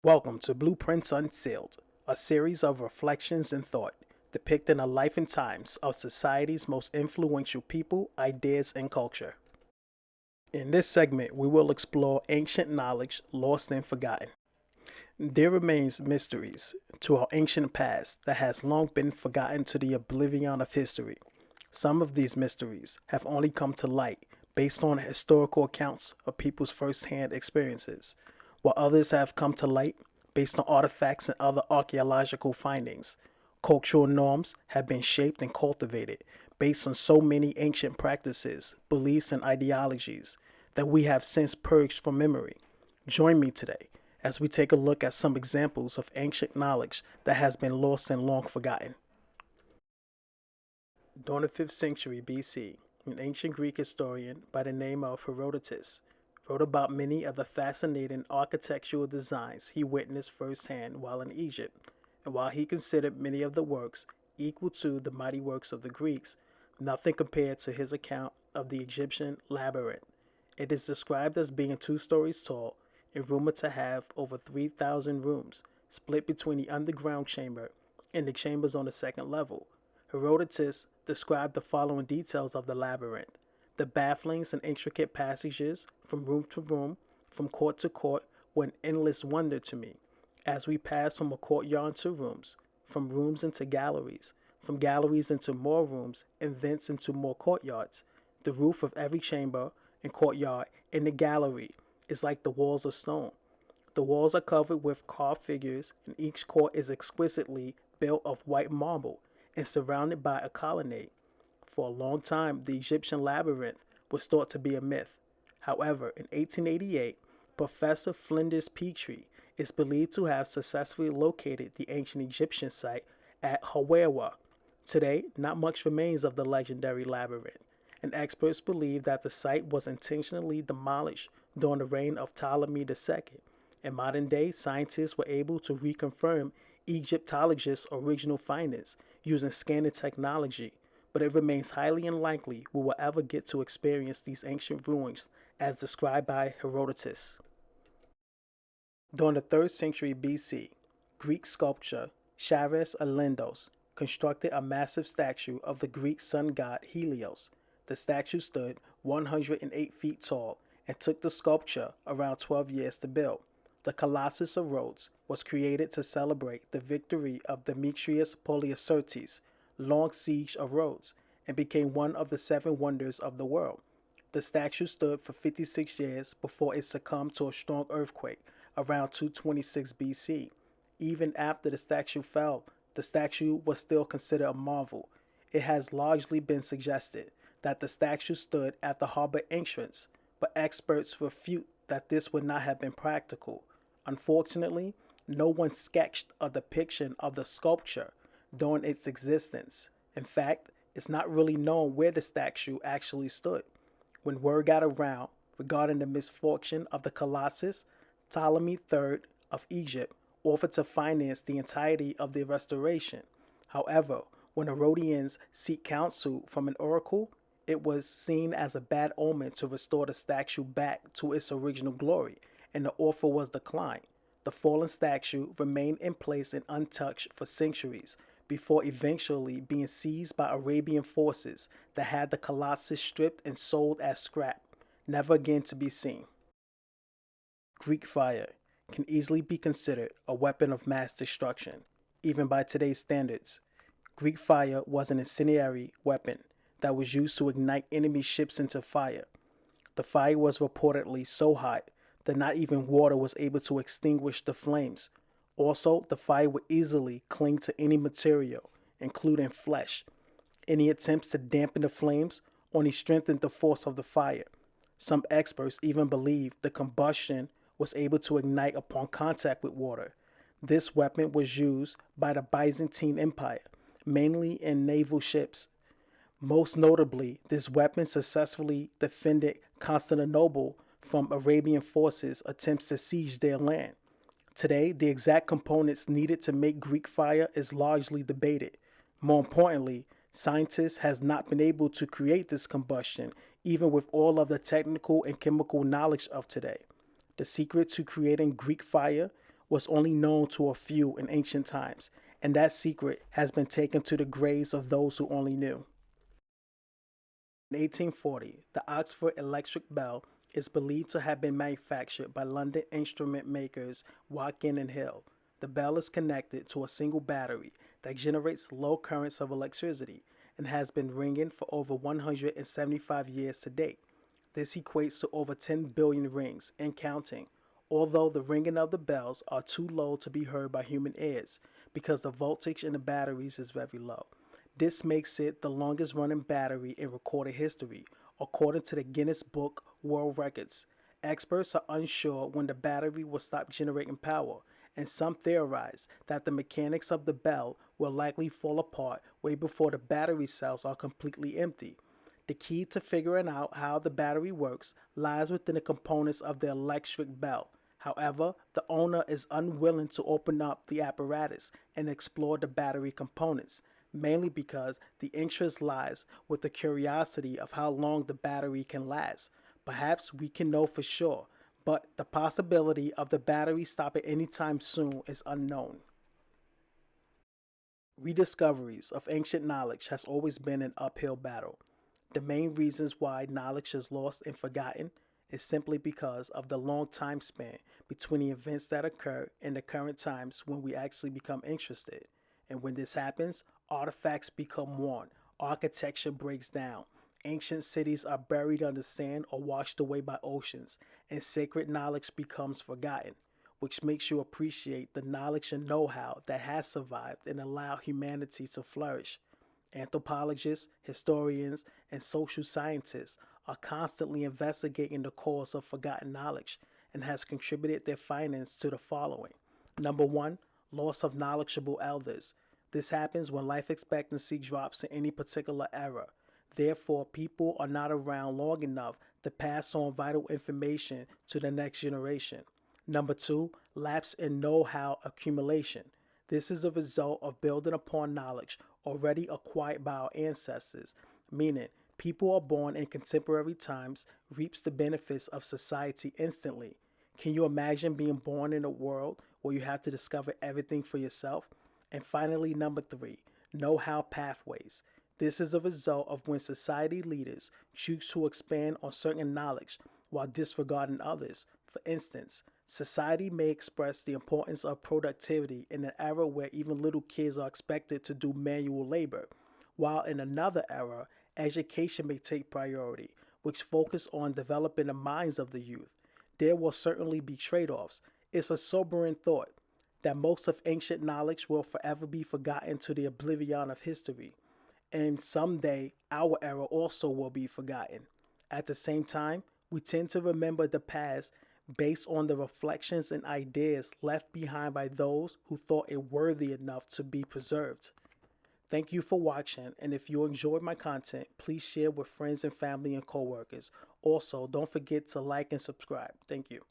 Welcome to Blueprints Unsealed, a series of reflections and thought depicting the life and times of society's most influential people, ideas, and culture. In this segment, we will explore ancient knowledge lost and forgotten. There remains mysteries to our ancient past that has long been forgotten to the oblivion of history. Some of these mysteries have only come to light based on historical accounts of people's first-hand experiences, while others have come to light based on artifacts and other archaeological findings. Cultural norms have been shaped and cultivated based on so many ancient practices, beliefs, and ideologies that we have since purged from memory. Join me today as we take a look at some examples of ancient knowledge that has been lost and long forgotten. During the 5th century BC, an ancient Greek historian by the name of Herodotus wrote about many of the fascinating architectural designs he witnessed firsthand while in Egypt, and while he considered many of the works equal to the mighty works of the Greeks, nothing compared to his account of the Egyptian labyrinth. It is described as being 2 stories tall and rumored to have over 3,000 rooms, split between the underground chamber and the chambers on the second level. Herodotus described the following details of the labyrinth: the bafflings and intricate passages from room to room, from court to court, were an endless wonder to me, as we passed from a courtyard to rooms, from rooms into galleries, from galleries into more rooms, and thence into more courtyards. The roof of every chamber and courtyard in the gallery is like the walls of stone. The walls are covered with carved figures, and each court is exquisitely built of white marble and surrounded by a colonnade. For a long time, the Egyptian labyrinth was thought to be a myth. However, in 1888, Professor Flinders Petrie is believed to have successfully located the ancient Egyptian site at Hawerwa. Today, not much remains of the legendary labyrinth, and experts believe that the site was intentionally demolished during the reign of Ptolemy II. In modern day, scientists were able to reconfirm Egyptologists' original findings using scanning technology, but it remains highly unlikely we will ever get to experience these ancient ruins as described by Herodotus. During the 3rd century BC, Greek sculptor Chares Alindos constructed a massive statue of the Greek sun god Helios. The statue stood 108 feet tall and took the sculpture around 12 years to build. The Colossus of Rhodes was created to celebrate the victory of Demetrius Poliorcetes' long siege of Rhodes, and became one of the 7 wonders of the world. The statue stood for 56 years before it succumbed to a strong earthquake around 226 BC. Even after the statue fell, the statue was still considered a marvel. It has largely been suggested that the statue stood at the harbor entrance, but experts refute that this would not have been practical. Unfortunately, no one sketched a depiction of the sculpture during its existence. In fact, it's not really known where the statue actually stood. When word got around regarding the misfortune of the Colossus, Ptolemy III of Egypt offered to finance the entirety of the restoration. However, when Herodians seek counsel from an oracle, it was seen as a bad omen to restore the statue back to its original glory, and the offer was declined. The fallen statue remained in place and untouched for centuries before eventually being seized by Arabian forces that had the Colossus stripped and sold as scrap, never again to be seen. Greek fire can easily be considered a weapon of mass destruction, even by today's standards. Greek fire was an incendiary weapon that was used to ignite enemy ships into fire. The fire was reportedly so hot that not even water was able to extinguish the flames. Also, the fire would easily cling to any material, including flesh. Any attempts to dampen the flames only strengthened the force of the fire. Some experts even believe the combustion was able to ignite upon contact with water. This weapon was used by the Byzantine Empire, mainly in naval ships. Most notably, this weapon successfully defended Constantinople from Arabian forces' attempts to siege their land. Today, the exact components needed to make Greek fire is largely debated. More importantly, scientists has not been able to create this combustion, even with all of the technical and chemical knowledge of today. The secret to creating Greek fire was only known to a few in ancient times, and that secret has been taken to the graves of those who only knew. In 1840, the Oxford electric bell is believed to have been manufactured by London instrument makers Watkin and Hill. The bell is connected to a single battery that generates low currents of electricity and has been ringing for over 175 years to date. This equates to over 10 billion rings and counting, although the ringing of the bells are too low to be heard by human ears because the voltage in the batteries is very low. This makes it the longest running battery in recorded history, according to the Guinness Book World Records. Experts are unsure when the battery will stop generating power, and some theorize that the mechanics of the bell will likely fall apart way before the battery cells are completely empty. The key to figuring out how the battery works lies within the components of the electric bell. However, the owner is unwilling to open up the apparatus and explore the battery components, mainly because the interest lies with the curiosity of how long the battery can last. Perhaps we can know for sure, but the possibility of the battery stopping anytime soon is unknown. Rediscoveries of ancient knowledge has always been an uphill battle. The main reasons why knowledge is lost and forgotten is simply because of the long time span between the events that occur and the current times when we actually become interested. And when this happens, artifacts become worn, architecture breaks down, ancient cities are buried under sand or washed away by oceans, and sacred knowledge becomes forgotten, which makes you appreciate the knowledge and know how that has survived and allowed humanity to flourish. Anthropologists, historians, and social scientists are constantly investigating the cause of forgotten knowledge and has contributed their findings to the following. Number one, loss of knowledgeable elders. This happens when life expectancy drops in any particular era. Therefore, people are not around long enough to pass on vital information to the next generation. Number two, lapse in know how accumulation. This is a result of building upon knowledge already acquired by our ancestors, meaning people are born in contemporary times, reaps the benefits of society instantly. Can you imagine being born in a world where you have to discover everything for yourself? And finally, number three, know how pathways. This is a result of when society leaders choose to expand on certain knowledge while disregarding others. For instance, society may express the importance of productivity in an era where even little kids are expected to do manual labor, while in another era, education may take priority, which focus on developing the minds of the youth. There will certainly be trade offs. It's a sobering thought that most of ancient knowledge will forever be forgotten to the oblivion of history, and someday our era also will be forgotten. At the same time, we tend to remember the past based on the reflections and ideas left behind by those who thought it worthy enough to be preserved. Thank you for watching, and if you enjoyed my content, please share with friends and family and coworkers. Also, don't forget to like and subscribe. Thank you.